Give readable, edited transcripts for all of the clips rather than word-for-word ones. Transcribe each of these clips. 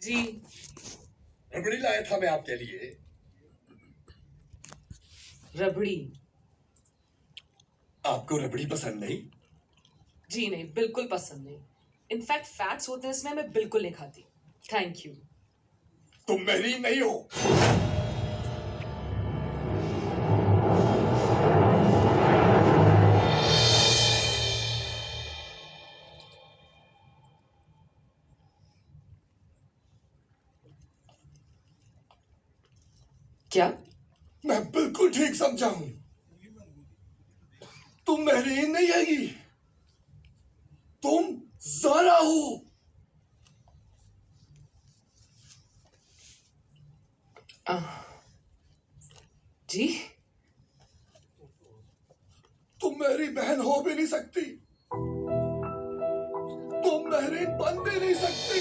जी। रबड़ी लाया था मैं आपके लिए। रबड़ी? आपको रबड़ी पसंद नहीं? जी नहीं, बिल्कुल पसंद नहीं। इनफैक्ट फैट्स होते हैं इसमें, मैं बिल्कुल नहीं खाती। Thank you. तुम मेरी नहीं हो। क्या? मैं बिल्कुल ठीक समझा हूं। तुम मेहरीन नहीं आएगी, तुम ज़ारा हो। जी? तुम मेरी बहन हो भी नहीं सकती, तुम मेहरीन बन भी नहीं सकती,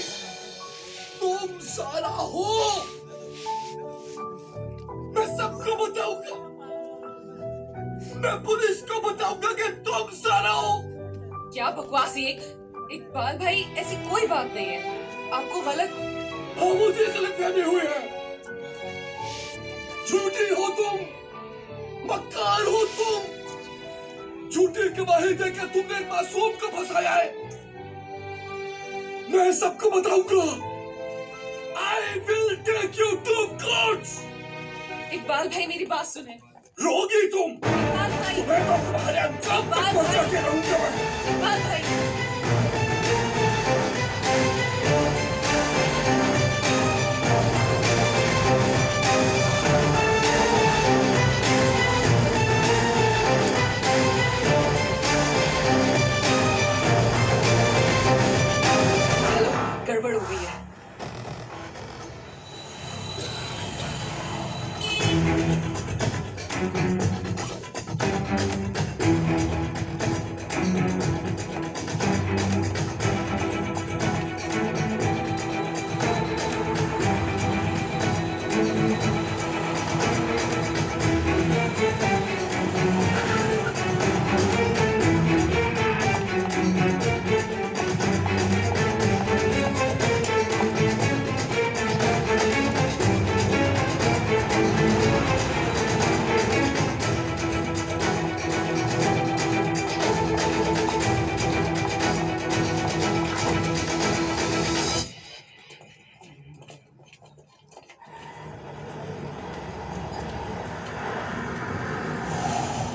तुम ज़ारा हो। मैं सबको बताऊंगा, मैं पुलिस को बताऊंगा कि तुम ज़ारा हो। क्या बकवास ये! इकबाल भाई, ऐसी कोई बात नहीं है, आपको गलत। हाँ, मुझे गलतफहमी हुई है। झूठी हो तुम, मक्कार हो तुम। झूठी गवाही देकर तुमने एक मासूम को फंसाया है। मैं सबको बताऊंगा। I will take you to court. Iqbal भाई, मेरी बात सुने। रोगी तुम। इकबाल भाई! तुम्हें तो तुम्हारे अंजाम तक पहुंचा के रहूंगा मैं। इकबाल भाई! हेलो, गड़बड़ हो गई है।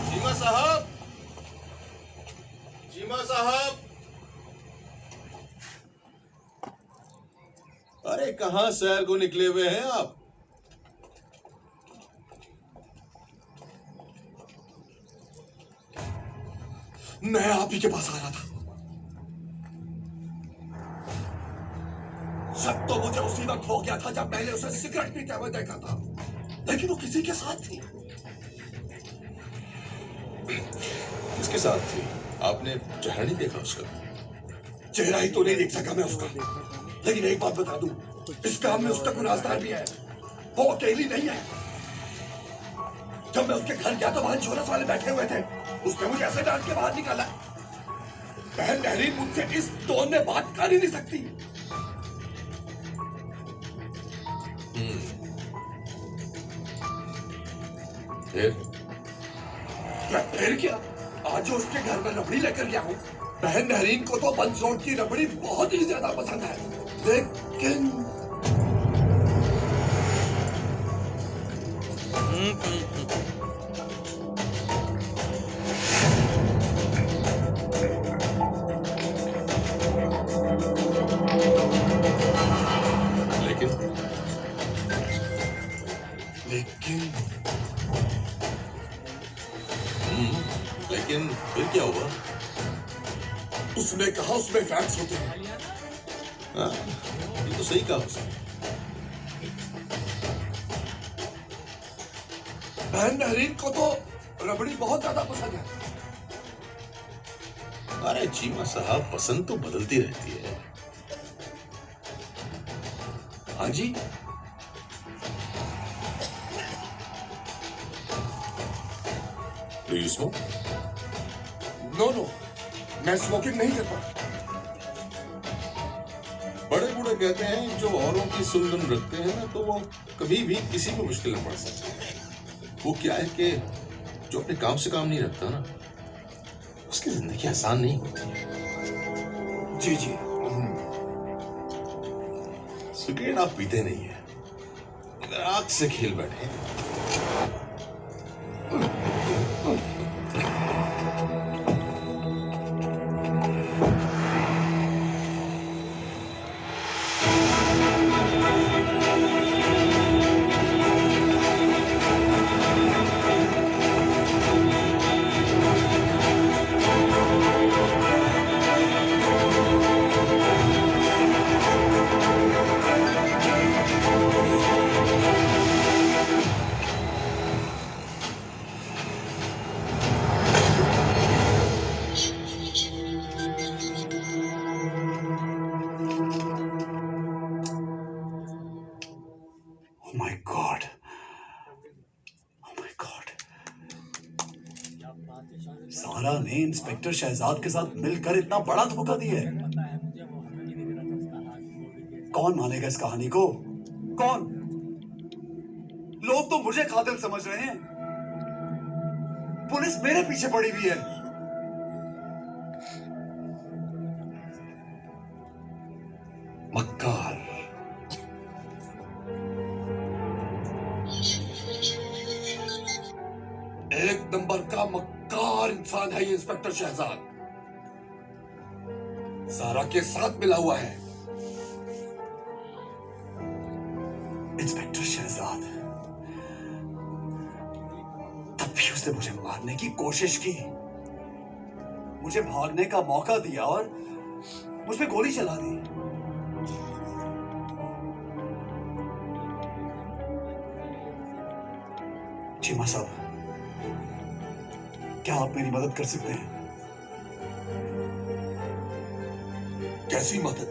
जीमा साहब, जीमा साहब। अरे कहाँ सैर को निकले हुए हैं आप? मैं आप ही के पास आ रहा था। शक तो मुझे उसी वक्त हो गया था जब मैंने उसे सिगरेट पीते हुए देखा था, लेकिन वो किसी के साथ थी। किसके साथ थी? आपने चेहरा नहीं देखा उसका? चेहरा ही तो नहीं देख सका मैं उसका, लेकिन एक बात बता दूं, इस काम में उसका गुनाहगार भी है। वो अकेली नहीं है। जब मैं उसके घर गया तो वहां इंश्योरेंस वाले बैठे हुए थे। उसने मुझे ऐसे डांट के बाहर निकाला। बहन नहरीन मुझसे इस टोन में बात कर ही नहीं सकती। फिर क्या? आज जो उसके घर में रबड़ी लेकर गया हूँ। बहन नहरीन को तो बंसोड़ की रबड़ी बहुत ही ज्यादा पसंद है, लेकिन लेकिन लेकिन लेकिन फिर क्या हुआ? उसने कहा उसमें फैट्स होते हैं। हाँ, ये तो सही कहा उसने। बहन नहरीन को तो रबड़ी बहुत ज्यादा पसंद है। अरे जीमा साहब, पसंद तो बदलती रहती है। हाँ जी। Do you smoke? No no, मैं स्मोकिंग नहीं करता। बड़े बूढ़े कहते हैं जो औरों की सुन रखते हैं ना, तो वो कभी भी किसी को मुश्किल में पड़ सकते हैं। वो क्या है कि जो अपने काम से काम नहीं रखता ना, उसकी जिंदगी आसान नहीं होती है। जी जी। सिगरेट आप पीते नहीं है, मगर आग से खेल बैठे। Oh my God. Oh my God. सारा ने इंस्पेक्टर शहजाद के साथ मिलकर इतना बड़ा धोखा दिया है। कौन मानेगा इस कहानी को? कौन? लोग तो मुझे कातिल समझ रहे हैं। पुलिस मेरे पीछे पड़ी हुई है। मक्कार। एक नंबर का मक्कार इंसान है ये इंस्पेक्टर शहजाद। सारा के साथ मिला हुआ है। इंस्पेक्टर शहजाद, तब भी उसने मुझे मारने की कोशिश की, मुझे भागने का मौका दिया और मुझ पे गोली चला दी। चीमा साहब, क्या आप मेरी मदद कर सकते हैं? कैसी मदद?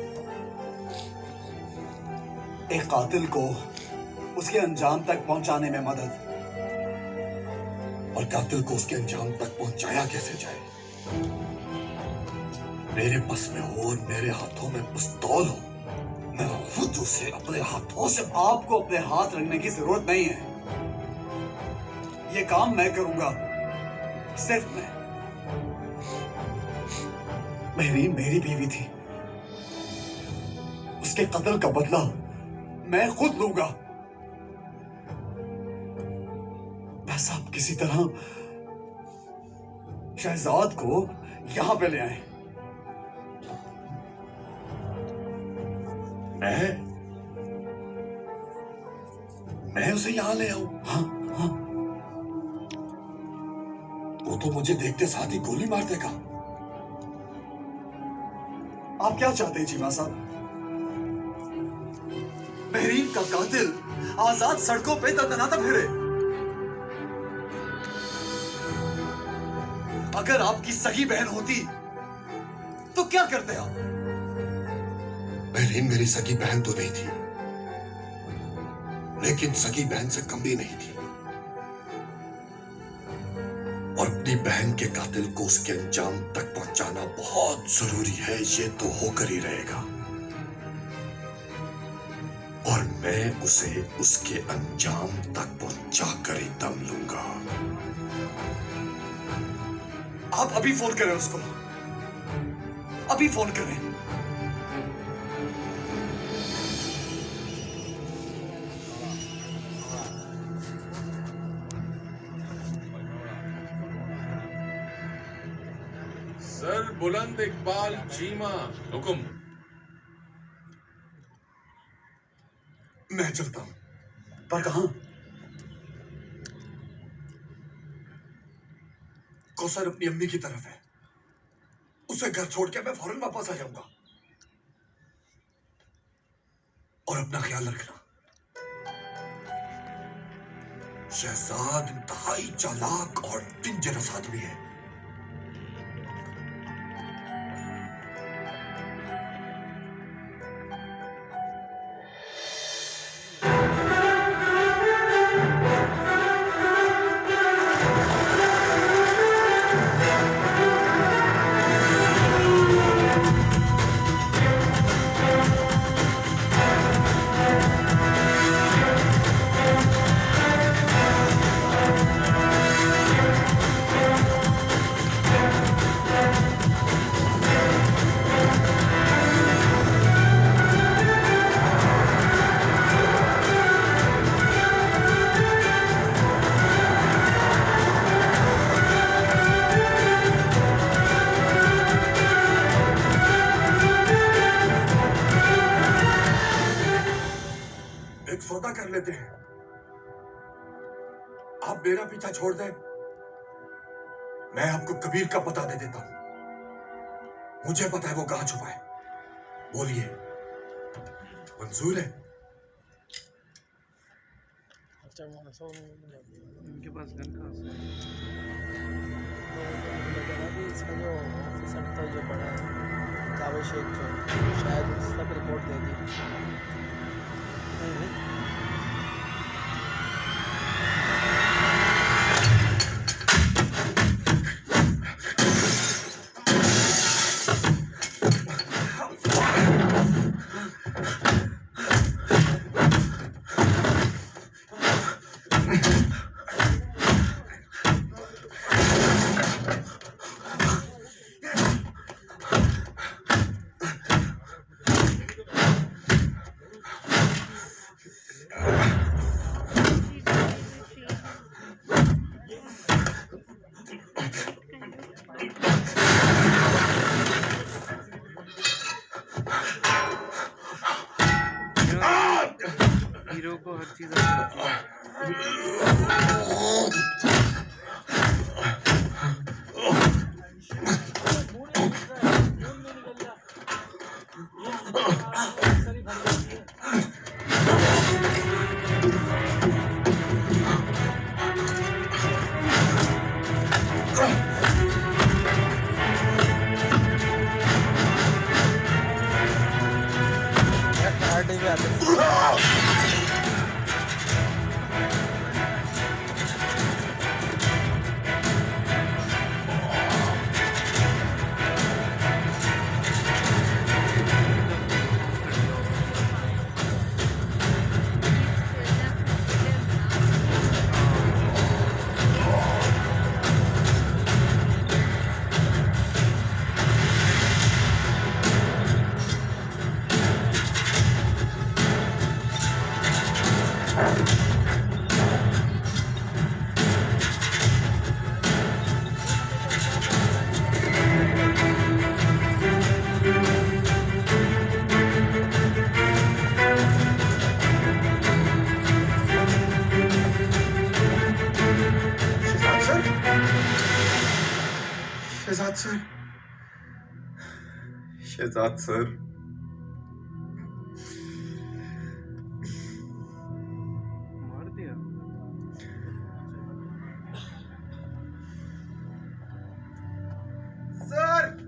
एक कातिल को उसके अंजाम तक पहुंचाने में मदद। और कातिल को उसके अंजाम तक पहुंचाया कैसे जाए? मेरे बस में हो और मेरे हाथों में पिस्तौल हो, मैं खुद उसे अपने हाथों से। आपको अपने हाथ रखने की जरूरत नहीं है। ये काम मैं करूंगा, सिर्फ मैं। मेहरीन मेरी बीवी थी, उसके कत्ल का बदला मैं खुद लूंगा। बस आप किसी तरह शहजाद को यहां पे ले आए। मैं उसे यहां ले आऊं? हाँ हाँ। वो तो मुझे देखते साथ ही गोली मार देगा। आप क्या चाहते हैं चीमा साहब? महरीन का कातिल आजाद सड़कों पे दंदनाता फिरे। अगर आपकी सगी बहन होती तो क्या करते आप? महरीन मेरी सगी बहन तो नहीं थी, लेकिन सगी बहन से कम भी नहीं थी। और अपनी बहन के कातिल को उसके अंजाम तक पहुंचाना बहुत जरूरी है, ये तो होकर ही रहेगा। और मैं उसे उसके अंजाम तक पहुंचा कर ही दम लूंगा। आप अभी फोन करें उसको, अभी फोन करें। सर बुलंद इकबाल चीमा, हुक्म। मैं चलता हूं, पर कहां? कौसर अपनी अम्मी की तरफ है, उसे घर छोड़ के मैं फौरन वापस आ जाऊंगा। और अपना ख्याल रखना, शहजाद इंतहाई चालाक और डेंजरस आदमी है। एक सौदा कर लेते हैं। आप मेरा पीछा छोड़ दें, मैं आपको कबीर का पता दे देता हूं। मुझे पता है वो कहां छुपा है। बोलिए, मंजूर है? उनके पास गन कहाँ से है? इसका जो ऑफिसर था जो बड़ा है जावेद शेख जो शायद उस तक रिपोर्ट दे दी। हीरो को हर चीज आती है। कार्ड भी आते हैं। शहजाद सर, शहजाद सर, मार दिया। सर,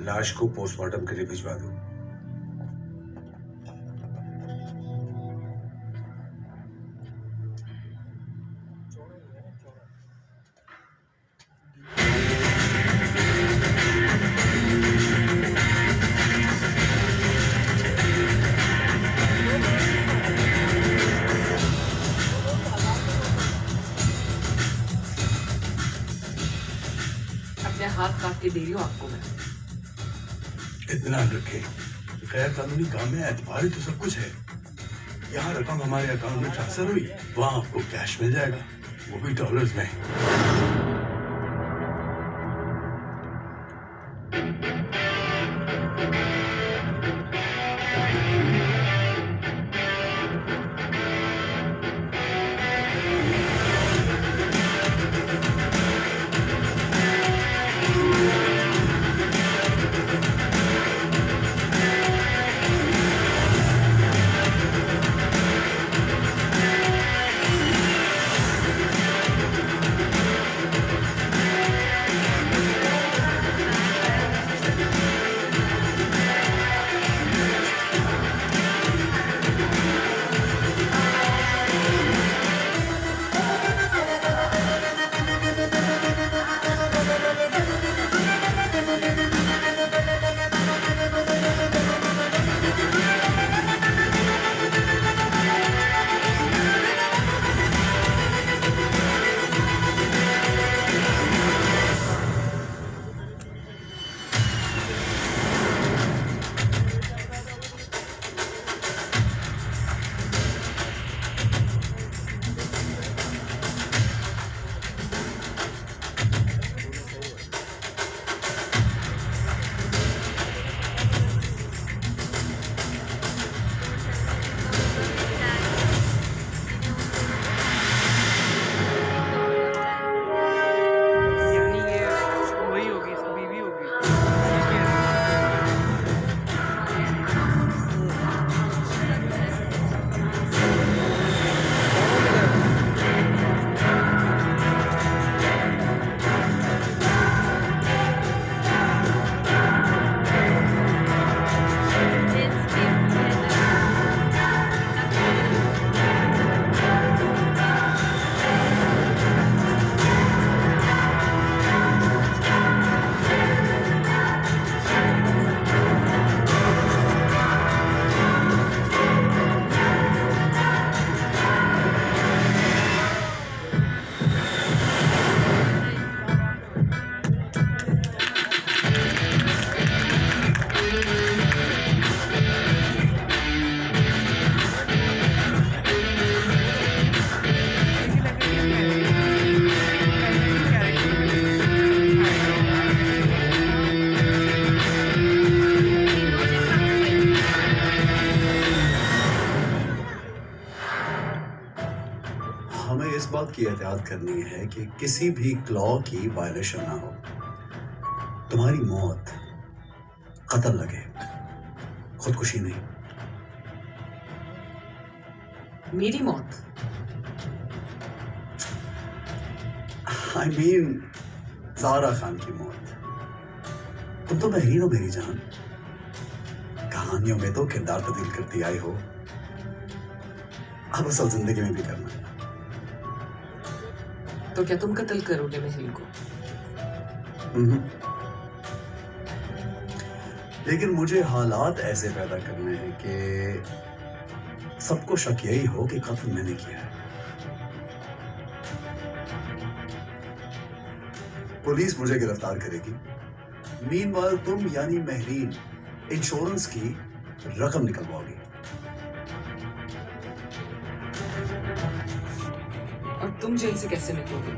लाश को पोस्टमार्टम के लिए भिजवा दो। अपने हाथ काट के दे रही हूँ आपको मैं। इत्मीनान रखें, गैर कानूनी काम में एतबार ही तो सब कुछ है। यहाँ रकम हमारे अकाउंट में ट्रांसफर हुई, वहाँ आपको कैश मिल जाएगा, वो भी डॉलर्स में। बात की एहतियात करनी है कि किसी भी लॉ की वायलेशन ना हो। तुम्हारी मौत कत्ल लगे, खुदकुशी नहीं। मेरी मौत? आई मीन ज़ारा खान की मौत। तुम तो महरीन हो मेरी जान। कहानियों में तो किरदार तब्दील करती आई हो, अब असल जिंदगी में भी करना। तो क्या तुम कत्ल करोगे महल को? हम्म। लेकिन मुझे हालात ऐसे पैदा करने हैं कि सबको शक यही हो कि कत्ल मैंने किया है। पुलिस मुझे गिरफ्तार करेगी। मीनवाइल तुम यानी महरीन इंश्योरेंस की रकम निकलवाओगी। और तुम जेल से कैसे निकलोगे?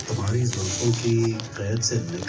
तुम्हारी जुल्फों की कैद से निकल